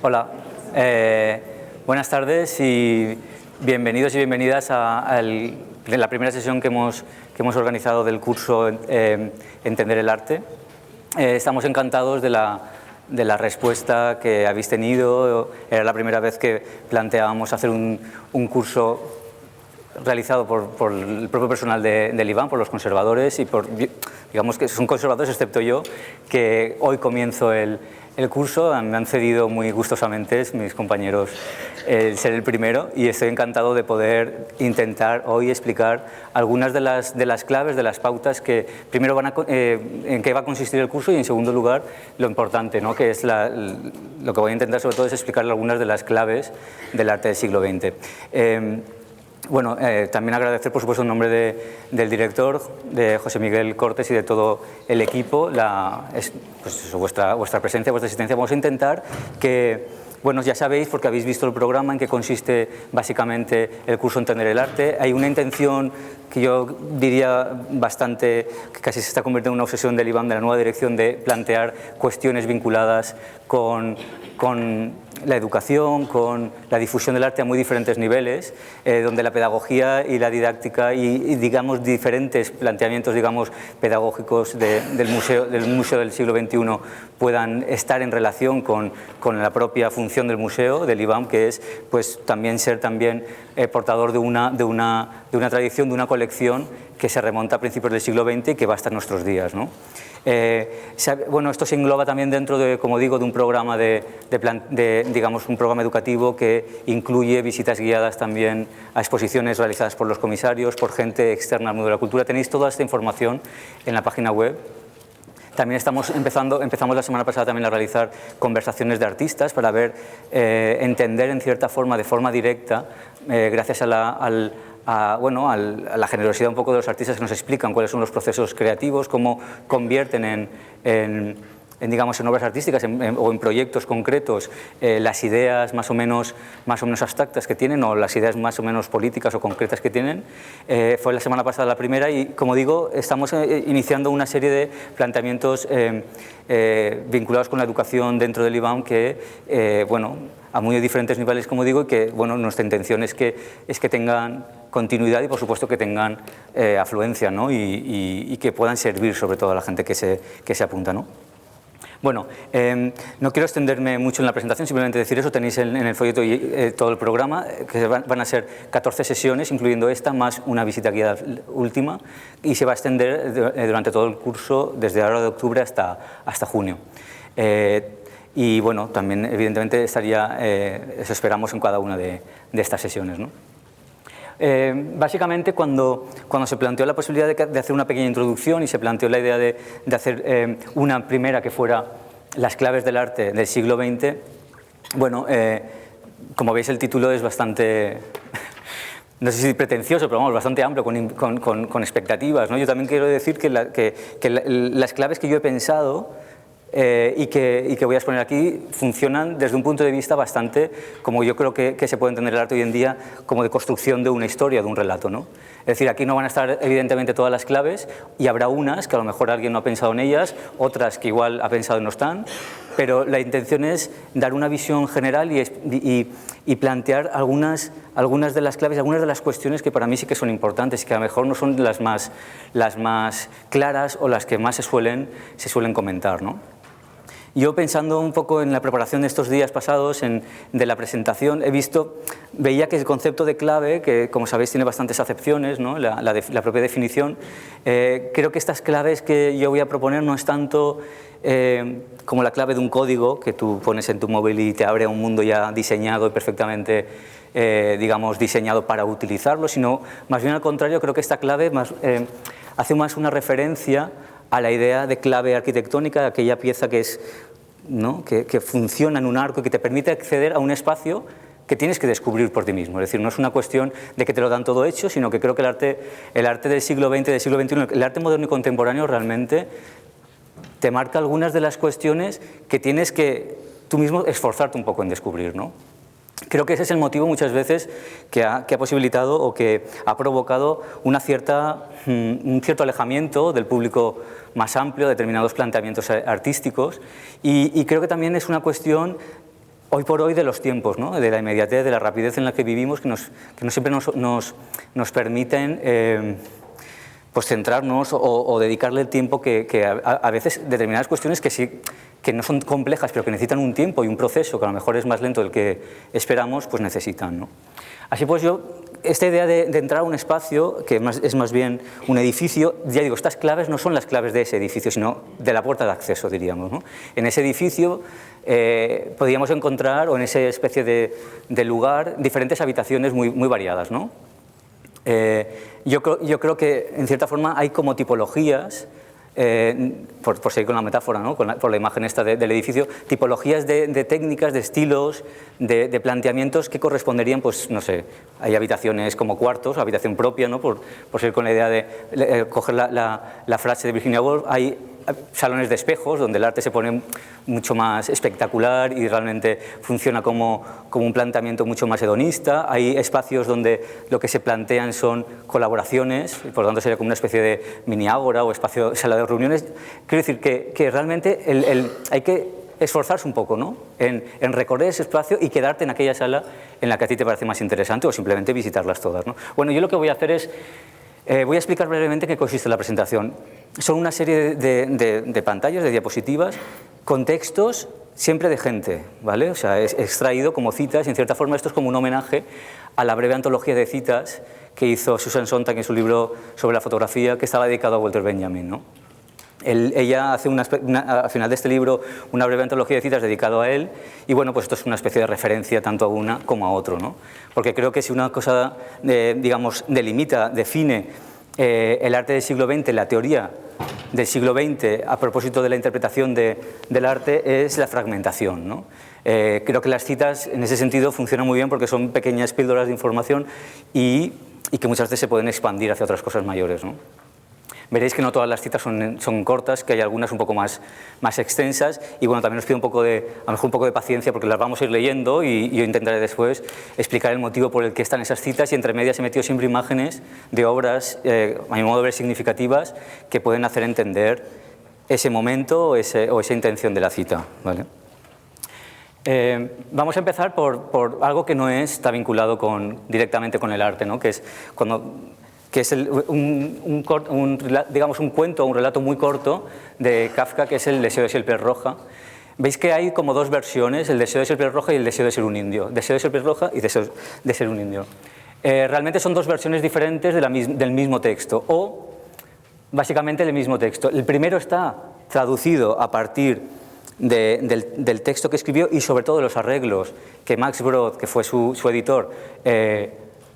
Hola, buenas tardes y bienvenidos y bienvenidas a la primera sesión que hemos organizado del curso Entender el arte. Estamos encantados de la respuesta que habéis tenido. Era la primera vez que planteábamos hacer un curso realizado por el propio personal del IBAM, por los conservadores y digamos que son conservadores excepto yo, que hoy comienzo el curso. Me han cedido muy gustosamente mis compañeros ser el primero y estoy encantado de poder intentar hoy explicar algunas de las claves, de las pautas que primero en qué va a consistir el curso y en segundo lugar lo importante, ¿no? Que es lo que voy a intentar sobre todo es explicar algunas de las claves del arte del siglo XX. Bueno, también agradecer, por supuesto, en nombre del director, de José Miguel Cortes y de todo el equipo, vuestra presencia, vuestra asistencia. Vamos a intentar que, bueno, ya sabéis, porque habéis visto el programa, en qué consiste básicamente el curso Entender el arte. Hay una intención que yo diría bastante, que casi se está convirtiendo en una obsesión del IBAM, de la nueva dirección, de plantear cuestiones vinculadas con la educación, con la difusión del arte a muy diferentes niveles, donde la pedagogía y la didáctica y digamos diferentes planteamientos pedagógicos del museo del siglo XXI puedan estar en relación con la propia función del museo, del IBAM, que es pues ser portador de una tradición, de una colección que se remonta a principios del siglo XX y que va hasta nuestros días, ¿no? Bueno, esto se engloba también dentro de, como digo, de un programa un programa educativo que incluye visitas guiadas también a exposiciones realizadas por los comisarios, por gente externa al mundo de la cultura. Tenéis toda esta información en la página web. También empezamos la semana pasada también a realizar conversaciones de artistas para entender en cierta forma, de forma directa, gracias a la generosidad un poco de los artistas que nos explican cuáles son los procesos creativos, cómo convierten en obras artísticas o en proyectos concretos las ideas más o menos abstractas que tienen o las ideas más o menos políticas o concretas que tienen. Fue la semana pasada la primera y, como digo, estamos iniciando una serie de planteamientos vinculados con la educación dentro del IBAM que, a muy diferentes niveles, como digo, y que, nuestra intención es que tengan continuidad y, por supuesto, que tengan afluencia, ¿no? y que puedan servir sobre todo a la gente que se apunta, ¿no? Bueno, no quiero extenderme mucho en la presentación, simplemente decir eso. Tenéis en el folleto todo el programa, que van a ser 14 sesiones, incluyendo esta, más una visita guiada última, y se va a extender durante todo el curso, desde ahora de octubre hasta junio. Y bueno, también evidentemente eso esperamos en cada una de estas sesiones, ¿no? Básicamente, cuando se planteó la posibilidad de hacer una pequeña introducción y se planteó la idea de hacer una primera que fuera las claves del arte del siglo XX, como veis el título es bastante, no sé si pretencioso, pero bastante amplio, con expectativas, ¿no? Yo también quiero decir que las claves que yo he pensado y que voy a exponer aquí funcionan desde un punto de vista bastante, como yo creo que se puede entender el arte hoy en día, como de construcción de una historia, de un relato, ¿no? Es decir, aquí no van a estar evidentemente todas las claves y habrá unas que a lo mejor alguien no ha pensado en ellas, otras que igual ha pensado y no están, pero la intención es dar una visión general y plantear algunas de las claves, algunas de las cuestiones que para mí sí que son importantes y que a lo mejor no son las más claras o las que más se suelen comentar, ¿no? Yo, pensando un poco en la preparación de estos días pasados, de la presentación, veía que el concepto de clave, que como sabéis tiene bastantes acepciones, ¿no? la propia definición, creo que estas claves que yo voy a proponer no es tanto como la clave de un código que tú pones en tu móvil y te abre a un mundo ya diseñado y perfectamente diseñado para utilizarlo, sino más bien al contrario. Creo que esta clave hace más una referencia a la idea de clave arquitectónica, aquella pieza que es, ¿no? que funciona en un arco y que te permite acceder a un espacio que tienes que descubrir por ti mismo. Es decir, no es una cuestión de que te lo dan todo hecho, sino que creo que el arte del siglo XX, del siglo XXI, el arte moderno y contemporáneo realmente te marca algunas de las cuestiones que tienes que tú mismo esforzarte un poco en descubrir, ¿no? Creo que ese es el motivo muchas veces que ha posibilitado o que ha provocado un cierto alejamiento del público más amplio de determinados planteamientos artísticos y creo que también es una cuestión hoy por hoy de los tiempos, ¿no? De la inmediatez, de la rapidez en la que vivimos, que no siempre nos permiten pues centrarnos o dedicarle el tiempo que a veces determinadas cuestiones que sí, que no son complejas, pero que necesitan un tiempo y un proceso que a lo mejor es más lento del que esperamos, pues necesitan, ¿no? Así pues esta idea de entrar a un espacio, que es más bien un edificio, ya digo, estas claves no son las claves de ese edificio, sino de la puerta de acceso, diríamos, ¿no? En ese edificio podríamos encontrar, o en esa especie de lugar, diferentes habitaciones muy variadas, ¿no? Yo creo que, en cierta forma, hay como tipologías, por seguir con la metáfora, ¿no? Por la imagen esta del edificio, tipologías de técnicas, de estilos, de planteamientos que corresponderían, pues no sé, hay habitaciones como cuartos, habitación propia, ¿no? Por seguir con la idea de coger la frase de Virginia Woolf, hay salones de espejos donde el arte se pone mucho más espectacular y realmente funciona como un planteamiento mucho más hedonista. Hay espacios donde lo que se plantean son colaboraciones, y por lo tanto sería como una especie de mini ágora o espacio, sala de reuniones. Quiero decir que realmente hay que esforzarse un poco, ¿no? en recorrer ese espacio y quedarte en aquella sala en la que a ti te parece más interesante, o simplemente visitarlas todas, ¿no? Bueno, yo lo que voy a hacer es voy a explicar brevemente en qué consiste la presentación. Son una serie de pantallas, de diapositivas, con textos siempre de gente, ¿vale? O sea, es extraído como citas, y en cierta forma esto es como un homenaje a la breve antología de citas que hizo Susan Sontag en su libro sobre la fotografía, que estaba dedicado a Walter Benjamin, ¿no? Ella hace al final de este libro una breve antología de citas dedicado a él, y bueno, pues esto es una especie de referencia tanto a una como a otro, ¿no? Porque creo que si una cosa, digamos, delimita, define el arte del siglo XX, la teoría del siglo XX a propósito de la interpretación del arte, es la fragmentación, ¿no? Creo que las citas en ese sentido funcionan muy bien porque son pequeñas píldoras de información y que muchas veces se pueden expandir hacia otras cosas mayores, ¿no? Veréis que no todas las citas son cortas, que hay algunas un poco más extensas, y bueno, también os pido a lo mejor un poco de paciencia porque las vamos a ir leyendo, y yo intentaré después explicar el motivo por el que están esas citas, y entre medias he metido siempre imágenes de obras, a mi modo de ver, significativas, que pueden hacer entender ese momento o esa intención de la cita, ¿vale? Vamos a empezar por algo que no está vinculado directamente con el arte, ¿no? Que es digamos un cuento, un relato muy corto de Kafka, que es El deseo de ser piel roja. Veis que hay como dos versiones, el deseo de ser piel roja y el deseo de ser un indio. Deseo de ser piel roja y deseo de ser un indio. Realmente son dos versiones diferentes del mismo texto, o básicamente el mismo texto. El primero está traducido a partir del texto que escribió, y sobre todo de los arreglos que Max Brod, que fue su editor,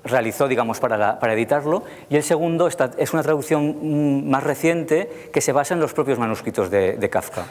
realizó, digamos, para editarlo, y el segundo es una traducción más reciente que se basa en los propios manuscritos de Kafka.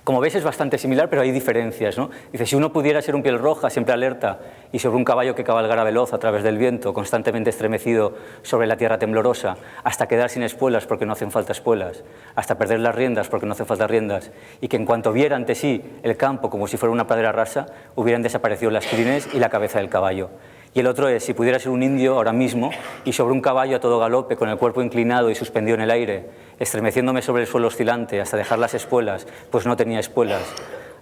Como veis es bastante similar, pero hay diferencias, ¿no? Dice, si uno pudiera ser un piel roja, siempre alerta, y sobre un caballo que cabalgara veloz a través del viento, constantemente estremecido sobre la tierra temblorosa, hasta quedar sin espuelas porque no hacen falta espuelas, hasta perder las riendas porque no hacen falta riendas, y que en cuanto viera ante sí el campo como si fuera una pradera rasa, hubieran desaparecido las crines y la cabeza del caballo. Y el otro es, si pudiera ser un indio ahora mismo, y sobre un caballo a todo galope, con el cuerpo inclinado y suspendido en el aire, estremeciéndome sobre el suelo oscilante hasta dejar las espuelas, pues no tenía espuelas,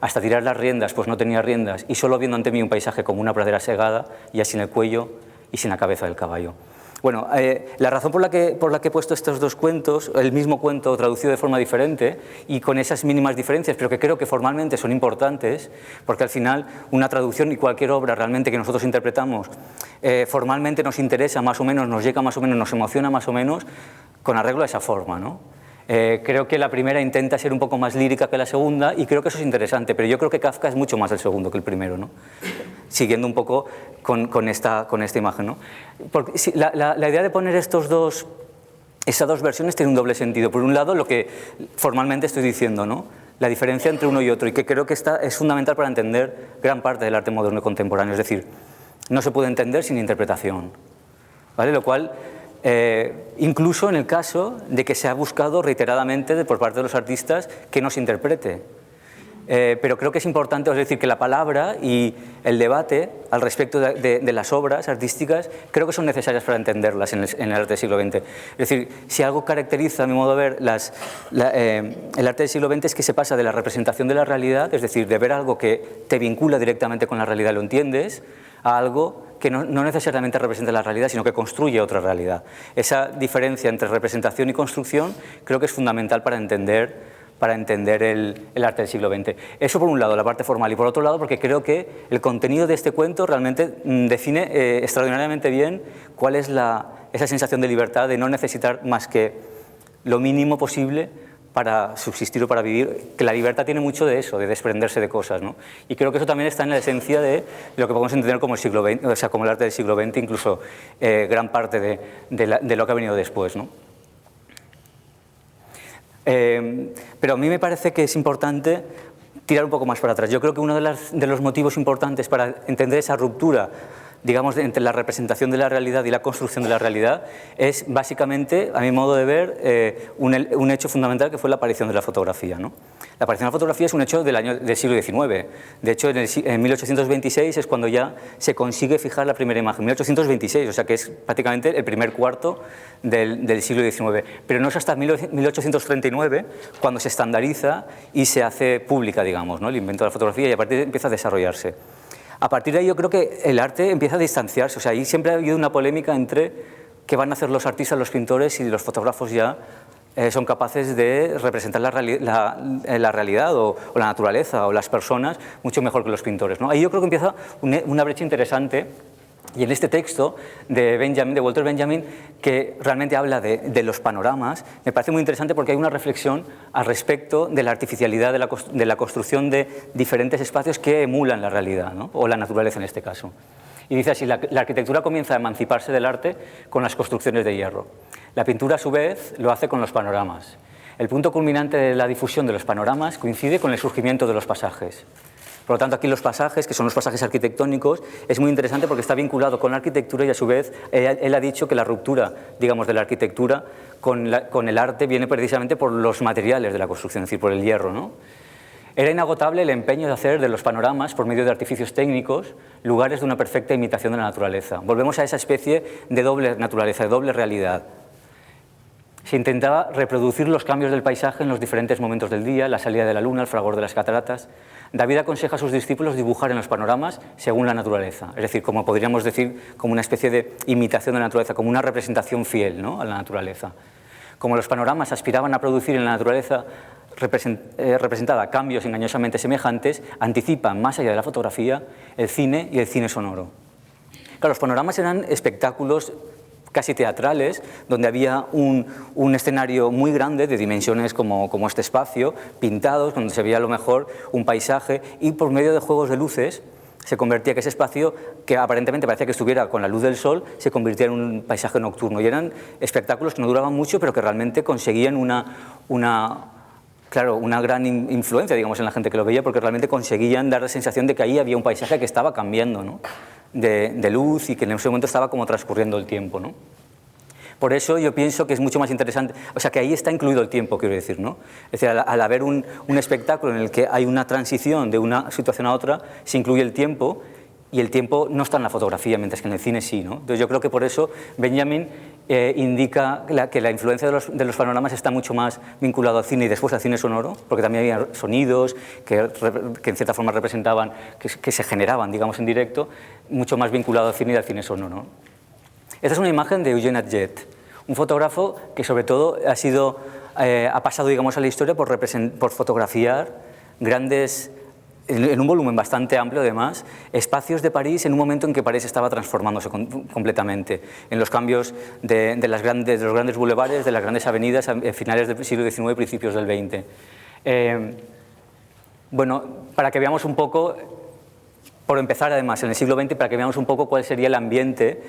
hasta tirar las riendas, pues no tenía riendas, y solo viendo ante mí un paisaje como una pradera segada, ya sin el cuello y sin la cabeza del caballo. Bueno, la razón por la que he puesto estos dos cuentos, el mismo cuento traducido de forma diferente y con esas mínimas diferencias, pero que creo que formalmente son importantes, porque al final una traducción y cualquier obra realmente que nosotros interpretamos formalmente nos interesa más o menos, nos llega más o menos, nos emociona más o menos, con arreglo a esa forma, ¿no? Creo que la primera intenta ser un poco más lírica que la segunda, y creo que eso es interesante, pero yo creo que Kafka es mucho más el segundo que el primero, ¿no? Siguiendo un poco con esta imagen, ¿no? Porque, la idea de poner esas dos versiones tiene un doble sentido. Por un lado, lo que formalmente estoy diciendo, ¿no? La diferencia entre uno y otro, y que creo que es fundamental para entender gran parte del arte moderno y contemporáneo. Es decir, no se puede entender sin interpretación, ¿vale? Lo cual, incluso en el caso de que se ha buscado reiteradamente por parte de los artistas que no se interprete. pero creo que es importante, es decir, que la palabra y el debate al respecto de las obras artísticas creo que son necesarias para entenderlas en el arte del siglo XX. Es decir, si algo caracteriza, a mi modo de ver, el arte del siglo XX es que se pasa de la representación de la realidad, es decir, de ver algo que te vincula directamente con la realidad, lo entiendes, a algo que no necesariamente representa la realidad, sino que construye otra realidad. Esa diferencia entre representación y construcción creo que es fundamental para entender el arte del siglo XX. Eso por un lado, la parte formal, y por otro lado porque creo que el contenido de este cuento realmente define extraordinariamente bien cuál es esa sensación de libertad, de no necesitar más que lo mínimo posible para subsistir o para vivir, que la libertad tiene mucho de eso, de desprenderse de cosas, ¿no? Y creo que eso también está en la esencia de lo que podemos entender como el siglo XX, o sea, como el arte del siglo XX, incluso gran parte de lo que ha venido después, ¿no? Pero a mí me parece que es importante tirar un poco más para atrás. Yo creo que uno de los motivos importantes para entender esa ruptura, digamos, entre la representación de la realidad y la construcción de la realidad es básicamente, a mi modo de ver, un hecho fundamental que fue la aparición de la fotografía, ¿no? La aparición de la fotografía es un hecho del siglo XIX. De hecho, en 1826 es cuando ya se consigue fijar la primera imagen. 1826, o sea que es prácticamente el primer cuarto del siglo XIX. Pero no es hasta 1839 cuando se estandariza y se hace pública, digamos, ¿no? El invento de la fotografía, y a partir de ahí empieza a desarrollarse. A partir de ahí yo creo que el arte empieza a distanciarse, o sea, ahí siempre ha habido una polémica entre qué van a hacer los artistas, los pintores, y los fotógrafos ya son capaces de representar la realidad o la naturaleza o las personas mucho mejor que los pintores, ¿no? Ahí yo creo que empieza una brecha interesante. Y en este texto de Walter Benjamin, que realmente habla de los panoramas, me parece muy interesante porque hay una reflexión al respecto de la artificialidad de la construcción de diferentes espacios que emulan la realidad, ¿no? O la naturaleza en este caso. Y dice así, la arquitectura comienza a emanciparse del arte con las construcciones de hierro. La pintura, a su vez, lo hace con los panoramas. El punto culminante de la difusión de los panoramas coincide con el surgimiento de los pasajes. Por lo tanto, aquí los pasajes, que son los pasajes arquitectónicos, es muy interesante porque está vinculado con la arquitectura y a su vez él ha dicho que la ruptura, digamos, de la arquitectura con el arte viene precisamente por los materiales de la construcción, es decir, por el hierro, ¿no? Era inagotable el empeño de hacer de los panoramas, por medio de artificios técnicos, lugares de una perfecta imitación de la naturaleza. Volvemos a esa especie de doble naturaleza, de doble realidad. Se intentaba reproducir los cambios del paisaje en los diferentes momentos del día, la salida de la luna, el fragor de las cataratas. David aconseja a sus discípulos dibujar en los panoramas según la naturaleza, es decir, como podríamos decir, como una especie de imitación de la naturaleza, como una representación fiel, ¿no?, a la naturaleza. Como los panoramas aspiraban a producir en la naturaleza representada cambios engañosamente semejantes, anticipan, más allá de la fotografía, el cine y el cine sonoro. Claro, los panoramas eran espectáculos casi teatrales, donde había un escenario muy grande, de dimensiones como este espacio, pintados, donde se veía a lo mejor un paisaje, y por medio de juegos de luces se convertía que ese espacio, que aparentemente parecía que estuviera con la luz del sol, se convirtiera en un paisaje nocturno. Y eran espectáculos que no duraban mucho, pero que realmente conseguían una gran influencia, digamos, en la gente que lo veía, porque realmente conseguían dar la sensación de que ahí había un paisaje que estaba cambiando, ¿no?, de luz, y que en ese momento estaba como transcurriendo el tiempo, ¿no? Por eso yo pienso que es mucho más interesante, o sea, que ahí está incluido el tiempo, quiero decir, ¿no? Es decir, al haber un espectáculo en el que hay una transición de una situación a otra, se incluye el tiempo, y el tiempo no está en la fotografía, mientras que en el cine sí, ¿no? Entonces yo creo que por eso Benjamin indica que la influencia de los panoramas está mucho más vinculado al cine y después al cine sonoro, porque también había sonidos que en cierta forma representaban, que se generaban, digamos, en directo, mucho más vinculado al cine y al cine sonoro, ¿no? Esta es una imagen de Eugene Atget, un fotógrafo que sobre todo ha pasado, digamos, a la historia por fotografiar grandes, en un volumen bastante amplio además, espacios de París en un momento en que París estaba transformándose completamente, en los cambios de los grandes bulevares, de las grandes avenidas a finales del siglo XIX y principios del XX. Bueno, para que veamos un poco, por empezar además en el siglo XX, para que veamos un poco cuál sería el ambiente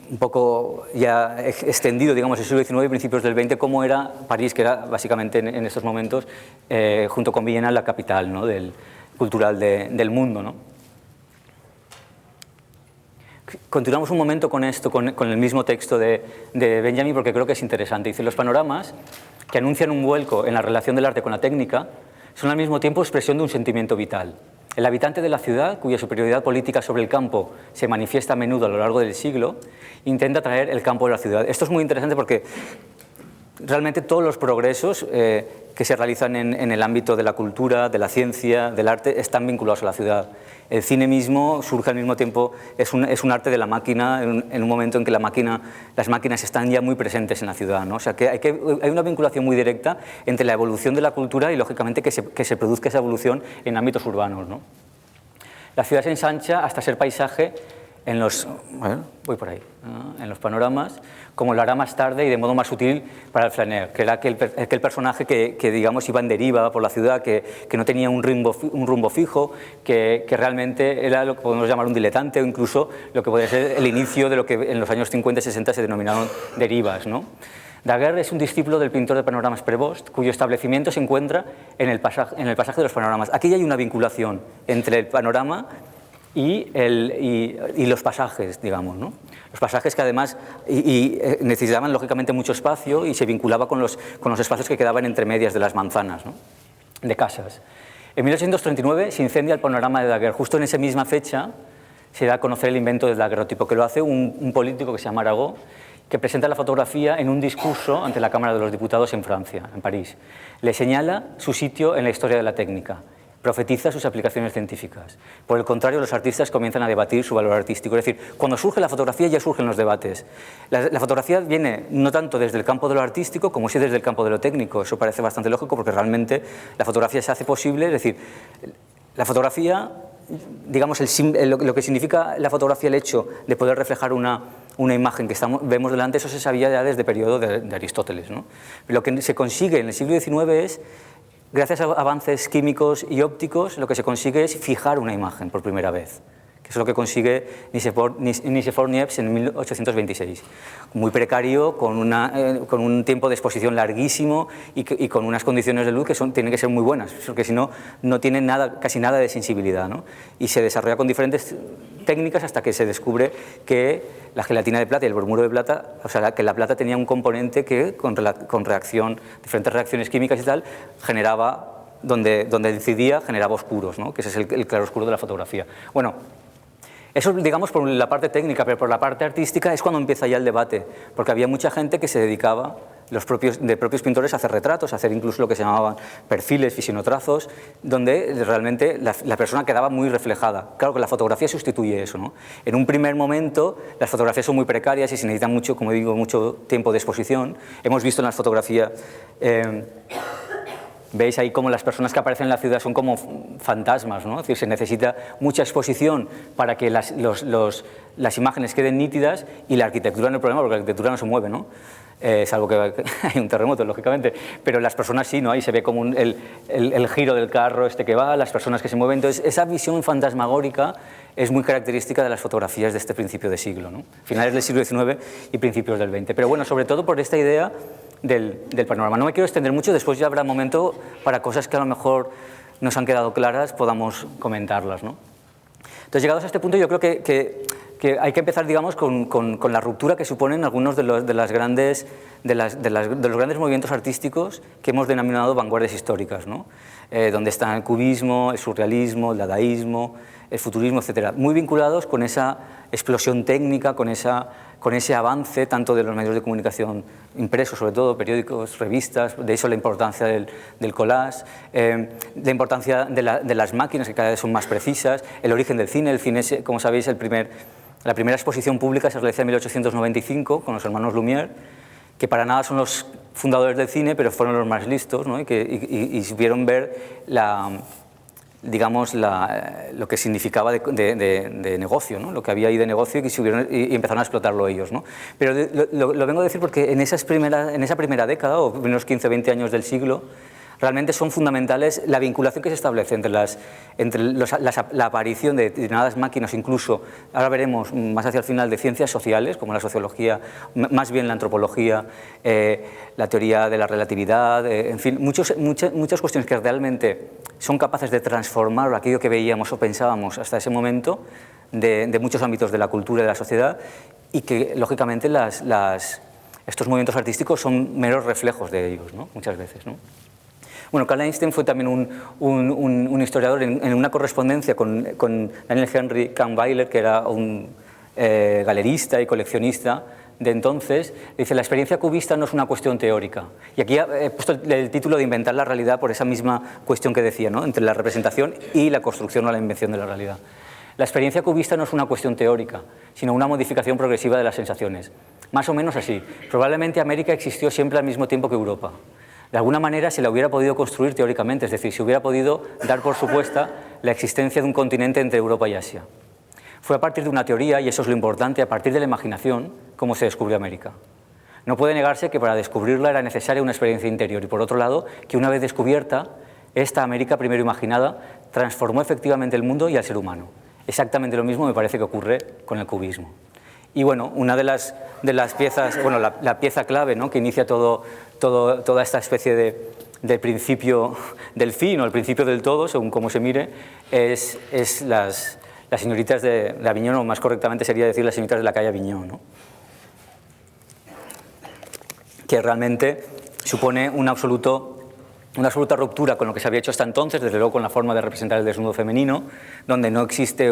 un poco ya extendido, digamos, el siglo XIX y principios del XX, cómo era París, que era básicamente en estos momentos, junto con Viena, la capital, ¿no?, cultural del mundo, ¿no? Continuamos un momento con esto, con el mismo texto de Benjamin, porque creo que es interesante. Dice, los panoramas, que anuncian un vuelco en la relación del arte con la técnica, son al mismo tiempo expresión de un sentimiento vital. El habitante de la ciudad, cuya superioridad política sobre el campo se manifiesta a menudo a lo largo del siglo, intenta traer el campo a la ciudad. Esto es muy interesante porque realmente todos los progresos que se realizan en el ámbito de la cultura, de la ciencia, del arte, están vinculados a la ciudad. El cine mismo surge al mismo tiempo, es un arte de la máquina, en un momento en que las máquinas están ya muy presentes en la ciudad, ¿no? O sea, que hay una vinculación muy directa entre la evolución de la cultura y, lógicamente, que se produzca esa evolución en ámbitos urbanos, ¿no? La ciudad se ensancha hasta ser paisaje en los, voy por ahí, ¿no? En los panoramas, como lo hará más tarde y de modo más sutil para el flaner, que era aquel personaje que digamos iba en deriva por la ciudad, que no tenía un rumbo fijo, que realmente era lo que podemos llamar un diletante, o incluso lo que podría ser el inicio de lo que en los años 50 y 60 se denominaron derivas, ¿no? Daguerre es un discípulo del pintor de panoramas Prevost, cuyo establecimiento se encuentra en el pasaje de los panoramas. Aquí ya hay una vinculación entre el panorama y los pasajes, digamos, ¿no? Los pasajes que además necesitaban lógicamente mucho espacio y se vinculaba con los espacios que quedaban entre medias de las manzanas, ¿no? De casas. En 1839 se incendia el panorama de Daguerre. Justo en esa misma fecha se da a conocer el invento del daguerrotipo, que lo hace un político que se llama Arago, que presenta la fotografía en un discurso ante la Cámara de los Diputados en Francia, en París. Le señala su sitio en la historia de la técnica, profetiza sus aplicaciones científicas. Por el contrario, los artistas comienzan a debatir su valor artístico. Es decir, cuando surge la fotografía ya surgen los debates. La fotografía viene no tanto desde el campo de lo artístico como sí desde el campo de lo técnico. Eso parece bastante lógico porque realmente la fotografía se hace posible. Es decir, la fotografía, digamos, lo que significa la fotografía, el hecho de poder reflejar una imagen que vemos delante, eso se sabía ya desde el periodo de Aristóteles, ¿no? Lo que se consigue en el siglo XIX es, gracias a avances químicos y ópticos, lo que se consigue es fijar una imagen por primera vez, que es lo que consigue Nicephore-Niepce en 1826. Muy precario, con un tiempo de exposición larguísimo y con unas condiciones de luz que tienen que ser muy buenas, porque si no, no tienen casi nada de sensibilidad, ¿no? Y se desarrolla con diferentes técnicas hasta que se descubre que la gelatina de plata y el bromuro de plata, o sea, que la plata tenía un componente que con diferentes reacciones químicas y tal, generaba, donde decidía, generaba oscuros, ¿no? Que ese es el claroscuro de la fotografía. Bueno, eso, digamos, por la parte técnica, pero por la parte artística es cuando empieza ya el debate, porque había mucha gente que se dedicaba, propios pintores, a hacer retratos, a hacer incluso lo que se llamaban perfiles, fisionotrazos, donde realmente la persona quedaba muy reflejada. Claro que la fotografía sustituye eso, ¿no? En un primer momento las fotografías son muy precarias y se necesita mucho, como digo, mucho tiempo de exposición. Hemos visto en las fotografías... Veis ahí cómo las personas que aparecen en la ciudad son como fantasmas, ¿no? Es decir, se necesita mucha exposición para que las imágenes queden nítidas, y la arquitectura no es el problema, porque la arquitectura no se mueve, ¿no? Salvo que hay un terremoto, lógicamente, pero las personas sí, ¿no? Ahí se ve como el giro del carro que va, las personas que se mueven. Entonces, esa visión fantasmagórica es muy característica de las fotografías de este principio de siglo, ¿no? Finales del siglo XIX y principios del XX. Pero bueno, sobre todo por esta idea del panorama. No me quiero extender mucho, después ya habrá momento para cosas que a lo mejor nos han quedado claras, podamos comentarlas, ¿no? Entonces, llegados a este punto, yo creo que hay que empezar, digamos, con la ruptura que suponen algunos de los grandes movimientos artísticos que hemos denominado vanguardias históricas, ¿no? Donde están el cubismo, el surrealismo, el dadaísmo, el futurismo, etc. Muy vinculados con esa explosión técnica, con ese avance tanto de los medios de comunicación impresos, sobre todo periódicos, revistas, de eso la importancia del collage, la importancia de las máquinas que cada vez son más precisas, el origen del cine. El cine, como sabéis, la primera exposición pública se realizó en 1895 con los hermanos Lumière, que para nada son los fundadores del cine, pero fueron los más listos, ¿no? y supieron ver digamos, lo que significaba de negocio, ¿no? Lo que había ahí de negocio, y empezaron a explotarlo ellos, ¿no? Pero lo vengo a decir porque en esa primera década, o primeros 15-20 años del siglo, realmente son fundamentales la vinculación que se establece entre la aparición de determinadas máquinas, incluso, ahora veremos más hacia el final, de ciencias sociales, como la sociología, más bien la antropología, la teoría de la relatividad, en fin, muchas cuestiones que realmente son capaces de transformar aquello que veíamos o pensábamos hasta ese momento de muchos ámbitos de la cultura y de la sociedad, y que, lógicamente, estos movimientos artísticos son meros reflejos de ellos, ¿no? Muchas veces, ¿no? Bueno, Carl Einstein fue también un historiador en una correspondencia con Daniel Henry Kahnweiler, que era un galerista y coleccionista de entonces. Dice: la experiencia cubista no es una cuestión teórica. Y aquí he puesto el título de Inventar la realidad por esa misma cuestión que decía, ¿no?, entre la representación y la construcción o la invención de la realidad. La experiencia cubista no es una cuestión teórica, sino una modificación progresiva de las sensaciones. Más o menos así. Probablemente América existió siempre al mismo tiempo que Europa. De alguna manera se la hubiera podido construir teóricamente, es decir, se hubiera podido dar por supuesta la existencia de un continente entre Europa y Asia. Fue a partir de una teoría, y eso es lo importante, a partir de la imaginación, cómo se descubrió América. No puede negarse que para descubrirla era necesaria una experiencia interior, y por otro lado, que una vez descubierta, esta América primero imaginada transformó efectivamente el mundo y al ser humano. Exactamente lo mismo me parece que ocurre con el cubismo. Y bueno, una de las piezas, bueno, la pieza clave, ¿no?, que inicia toda esta especie de principio del fin o el principio del todo, según cómo se mire, es las señoritas de Avignon, o más correctamente sería decir las señoritas de la calle Avignon, ¿no?, que realmente supone una absoluta ruptura con lo que se había hecho hasta entonces, desde luego con la forma de representar el desnudo femenino, donde no existe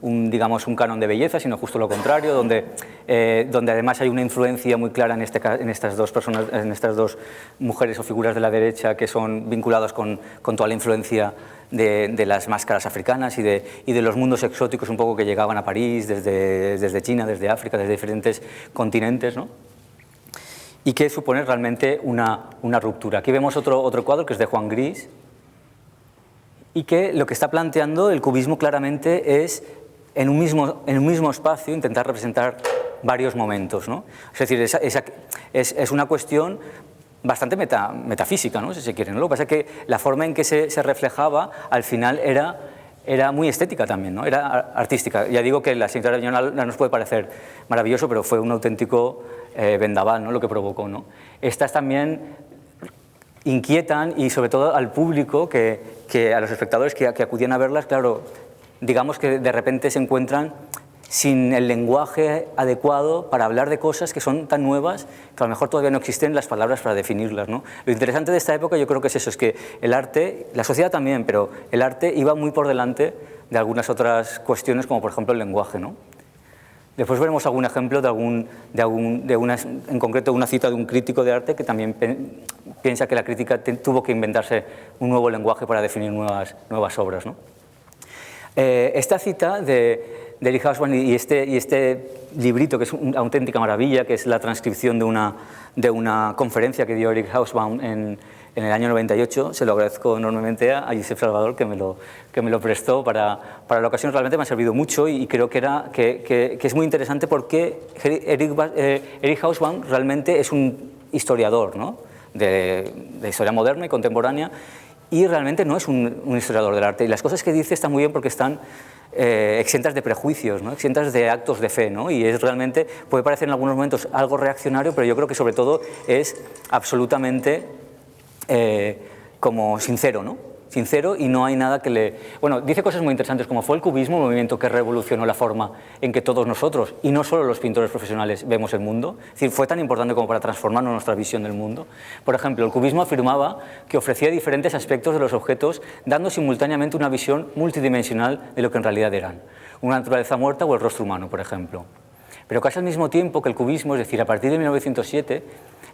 digamos, un canon de belleza, sino justo lo contrario, donde además hay una influencia muy clara en estas dos mujeres o figuras de la derecha que son vinculadas con toda la influencia de las máscaras africanas y de los mundos exóticos un poco que llegaban a París desde China, desde África, desde diferentes continentes, ¿no?, y que supone realmente una ruptura. Aquí vemos otro cuadro que es de Juan Gris, y que lo que está planteando el cubismo claramente es en un mismo espacio intentar representar varios momentos, ¿no? Es decir, es una cuestión bastante metafísica, ¿no?, si se quiere, ¿no? Lo que pasa es que la forma en que se reflejaba al final era muy estética también, ¿no?, era artística. Ya digo que la señorita de Avignon no nos puede parecer maravilloso, pero fue un auténtico vendaval, ¿no?, lo que provocó, ¿no? Estas también inquietan, y sobre todo al público, que a los espectadores que acudían a verlas, claro, digamos que de repente se encuentran sin el lenguaje adecuado para hablar de cosas que son tan nuevas que a lo mejor todavía no existen las palabras para definirlas, ¿no? Lo interesante de esta época yo creo que es eso, es que el arte, la sociedad también, pero el arte iba muy por delante de algunas otras cuestiones, como por ejemplo el lenguaje, ¿no? Después veremos algún ejemplo en concreto una cita de un crítico de arte que también piensa que la crítica tuvo que inventarse un nuevo lenguaje para definir nuevas obras, ¿no? Esta cita de Erich Hausmann y este librito, que es una auténtica maravilla, que es la transcripción de una conferencia que dio Erich Hausmann en el año 98, se lo agradezco enormemente a Josep Salvador, que me lo prestó para la ocasión. Realmente me ha servido mucho, y creo que es muy interesante porque Erich Hausmann realmente es un historiador, ¿no?, de historia moderna y contemporánea, y realmente no es un historiador del arte, y las cosas que dice están muy bien porque están exentas de prejuicios, ¿no?, exentas de actos de fe, ¿no?, y es realmente, puede parecer en algunos momentos algo reaccionario, pero yo creo que sobre todo es absolutamente como sincero, ¿no?, sincero, y no hay nada que le... Bueno, dice cosas muy interesantes, como fue el cubismo un movimiento que revolucionó la forma en que todos nosotros, y no solo los pintores profesionales, vemos el mundo. Es decir, fue tan importante como para transformarnos nuestra visión del mundo. Por ejemplo, el cubismo afirmaba que ofrecía diferentes aspectos de los objetos, dando simultáneamente una visión multidimensional de lo que en realidad eran. Una naturaleza muerta o el rostro humano, por ejemplo. Pero casi al mismo tiempo que el cubismo, es decir, a partir de 1907,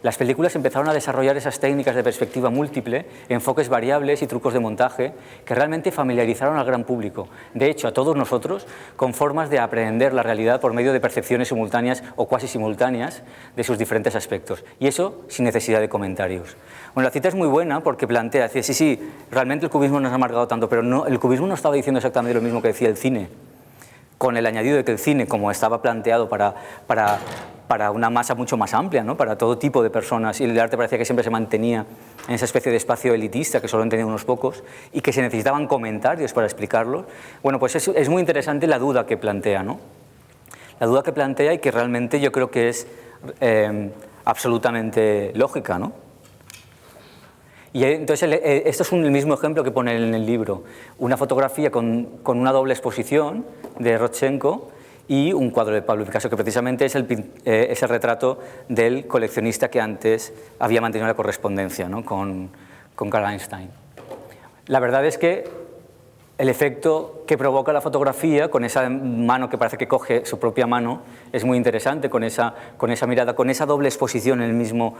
las películas empezaron a desarrollar esas técnicas de perspectiva múltiple, enfoques variables y trucos de montaje que realmente familiarizaron al gran público, de hecho a todos nosotros, con formas de aprehender la realidad por medio de percepciones simultáneas o cuasi simultáneas de sus diferentes aspectos, y eso sin necesidad de comentarios. Bueno, la cita es muy buena porque plantea, dice, sí, realmente el cubismo nos ha marcado tanto, pero no, el cubismo no estaba diciendo exactamente lo mismo que decía el cine, con el añadido de que el cine, como estaba planteado para una masa mucho más amplia, ¿no?, para todo tipo de personas, y el arte parecía que siempre se mantenía en esa especie de espacio elitista que solo entendían unos pocos y que se necesitaban comentarios para explicarlo. Bueno, pues es muy interesante la duda que plantea, ¿no?, la duda que plantea, y que realmente yo creo que es absolutamente lógica, ¿no? Y entonces esto es el mismo ejemplo que pone en el libro, una fotografía con una doble exposición de Rodchenko y un cuadro de Pablo Picasso, que precisamente es el retrato del coleccionista que antes había mantenido la correspondencia, ¿no?, con con Carl Einstein. La verdad es que el efecto que provoca la fotografía, con esa mano que parece que coge su propia mano, es muy interesante, con esa mirada, con esa doble exposición en el mismo,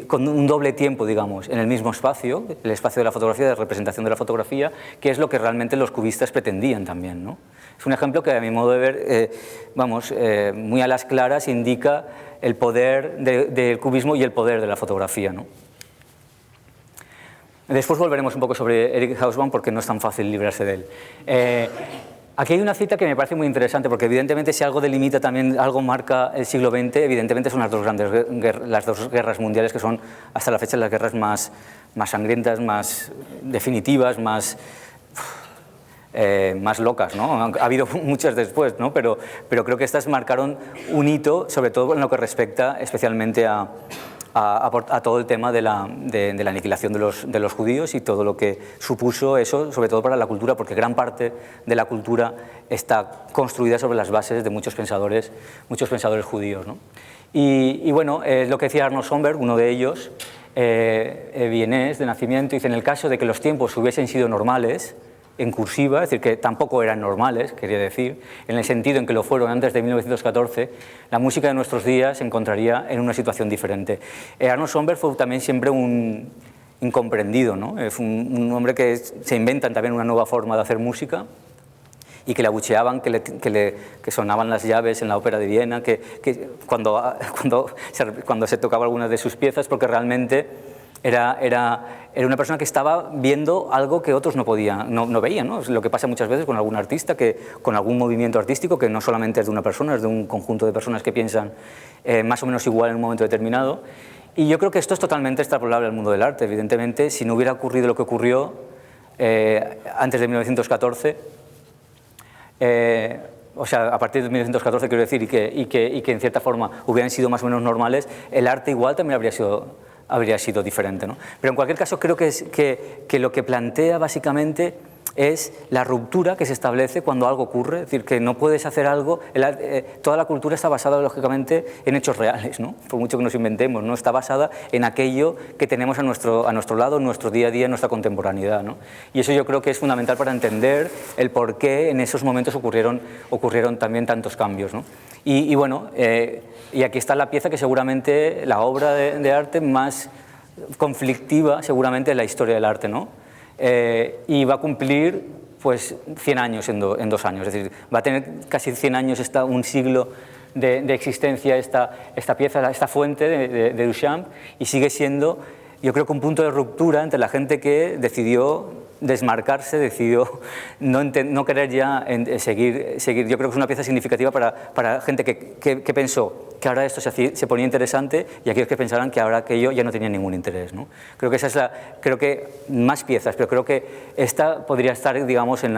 con un doble tiempo, digamos, en el mismo espacio, el espacio de la fotografía, de representación de la fotografía, que es lo que realmente los cubistas pretendían también, ¿no? Es un ejemplo que, a mi modo de ver, muy a las claras indica el poder del cubismo y el poder de la fotografía, ¿no? Después volveremos un poco sobre Eric Hobsbawm porque no es tan fácil librarse de él. Aquí hay una cita que me parece muy interesante porque evidentemente si algo delimita también, algo marca el siglo XX, evidentemente son las dos guerras mundiales que son hasta la fecha las guerras más sangrientas, más definitivas, más locas, ¿no? Ha habido muchas después, ¿no? Pero creo que estas marcaron un hito, sobre todo en lo que respecta especialmente a todo el tema de la aniquilación de los judíos y todo lo que supuso eso, sobre todo para la cultura, porque gran parte de la cultura está construida sobre las bases de muchos pensadores judíos, ¿no? Y bueno, lo que decía Arnold Schoenberg, uno de ellos, vienés de nacimiento, dice: en el caso de que los tiempos hubiesen sido normales, en cursiva, es decir, que tampoco eran normales, quería decir, en el sentido en que lo fueron antes de 1914, la música de nuestros días se encontraría en una situación diferente. Arnold Schoenberg fue también siempre un incomprendido, ¿no? Es un hombre que se inventan también una nueva forma de hacer música y que le abucheaban, que sonaban las llaves en la ópera de Viena, cuando se tocaba alguna de sus piezas, porque realmente era una persona que estaba viendo algo que otros no veían, ¿no? Es lo que pasa muchas veces con algún artista, con algún movimiento artístico, que no solamente es de una persona, es de un conjunto de personas que piensan más o menos igual en un momento determinado. Y yo creo que esto es totalmente extrapolable al mundo del arte. Evidentemente, si no hubiera ocurrido lo que ocurrió antes de 1914, o sea, a partir de 1914, quiero decir, y que en cierta forma hubieran sido más o menos normales, el arte igual también habría sido diferente, ¿no? Pero en cualquier caso creo que lo que plantea básicamente es la ruptura que se establece cuando algo ocurre, es decir, que no puedes hacer algo, toda la cultura está basada lógicamente en hechos reales, ¿no? Por mucho que nos inventemos, ¿no? Está basada en aquello que tenemos a nuestro lado, en nuestro día a día, en nuestra contemporaneidad, ¿no? Y eso yo creo que es fundamental para entender el por qué en esos momentos ocurrieron también tantos cambios, ¿no? Y bueno, y aquí está la pieza que seguramente, la obra de arte más conflictiva seguramente en la historia del arte, ¿no? Y va a cumplir pues 100 años en 2 años, es decir, va a tener casi 100 años, un siglo de existencia esta pieza, esta fuente de Duchamp, y sigue siendo, yo creo que un punto de ruptura entre la gente que decidió desmarcarse, decidió no querer ya seguir. Yo creo que es una pieza significativa para gente que pensó que ahora esto se ponía interesante y aquellos que pensaran que ahora aquello ya no tenía ningún interés, ¿no? Creo que creo que más piezas, pero creo que esta podría estar, digamos, en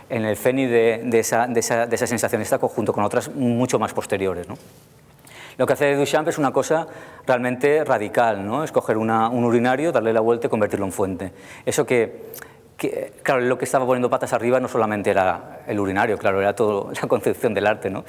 el cenit de esa sensación, esta junto con otras mucho más posteriores, ¿no? Lo que hace Duchamp es una cosa realmente radical, ¿no? Es coger un urinario, darle la vuelta y convertirlo en fuente. Eso claro, lo que estaba poniendo patas arriba no solamente era el urinario, claro, era toda la concepción del arte, ¿no?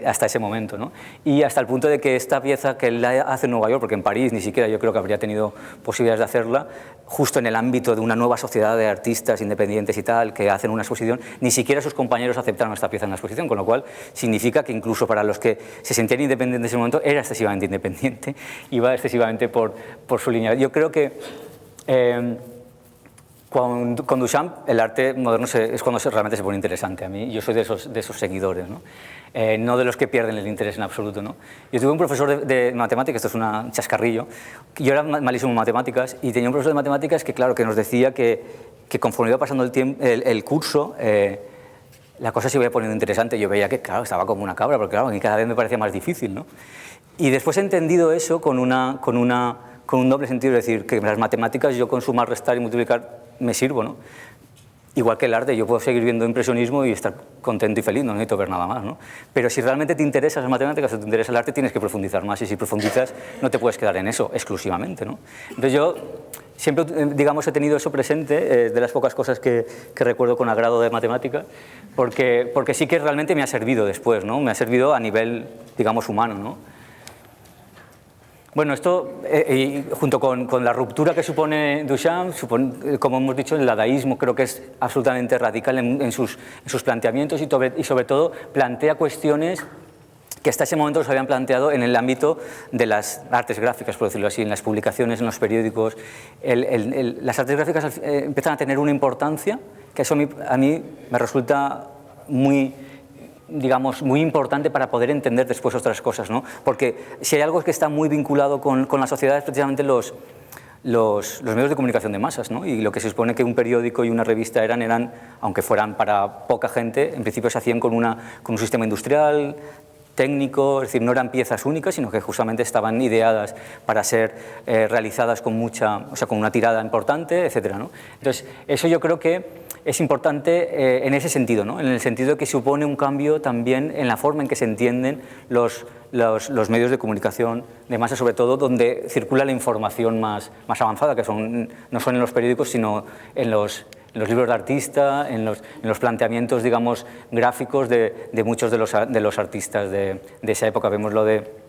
Hasta ese momento, ¿no? Y hasta el punto de que esta pieza que él hace en Nueva York, porque en París ni siquiera yo creo que habría tenido posibilidades de hacerla, justo en el ámbito de una nueva sociedad de artistas independientes y tal, que hacen una exposición, ni siquiera sus compañeros aceptaron esta pieza en la exposición, con lo cual significa que incluso para los que se sentían independientes en ese momento, era excesivamente independiente, iba excesivamente por su línea. Yo creo que con Duchamp el arte moderno es cuando realmente se pone interesante. A mí, yo soy de esos seguidores, ¿no? No de los que pierden el interés en absoluto, ¿no? Yo tuve un profesor de matemáticas, esto es un chascarrillo, yo era malísimo en matemáticas y tenía un profesor de matemáticas que, claro, que nos decía que conforme iba pasando el curso, la cosa se iba poniendo interesante. Yo veía que, claro, estaba como una cabra, porque claro, cada vez me parecía más difícil, ¿no? Y después he entendido eso con un doble sentido, es decir, que las matemáticas yo con sumar, restar y multiplicar me sirvo, ¿no? Igual que el arte, yo puedo seguir viendo impresionismo y estar contento y feliz, no necesito ver nada más, ¿no? Pero si realmente te interesan las matemáticas o te interesa el arte, tienes que profundizar más, y si profundizas no te puedes quedar en eso exclusivamente, ¿no? Entonces yo siempre, digamos, he tenido eso presente, de las pocas cosas que recuerdo con agrado de matemáticas, porque sí que realmente me ha servido después, ¿no? Me ha servido a nivel, digamos, humano, ¿no? Bueno, esto, y junto con la ruptura que supone Duchamp, como hemos dicho, el dadaísmo creo que es absolutamente radical en sus planteamientos y sobre todo plantea cuestiones que hasta ese momento se habían planteado en el ámbito de las artes gráficas, por decirlo así, en las publicaciones, en los periódicos. Las artes gráficas empiezan a tener una importancia que eso a mí me resulta muy, digamos, muy importante para poder entender después otras cosas, ¿no? Porque si hay algo que está muy vinculado con la sociedad es precisamente los medios de comunicación de masas, ¿no? Y lo que se supone que un periódico y una revista eran, aunque fueran para poca gente, en principio se hacían con un sistema industrial, técnico, es decir, no eran piezas únicas, sino que justamente estaban ideadas para ser realizadas con con una tirada importante, etcétera, ¿no? Entonces, eso yo creo que es importante en ese sentido, ¿no? En el sentido de que supone un cambio también en la forma en que se entienden los medios de comunicación de masa, sobre todo donde circula la información más avanzada, que no son en los periódicos, sino en los libros de artista, en los planteamientos, digamos, gráficos de muchos de los artistas de esa época. Vemos lo de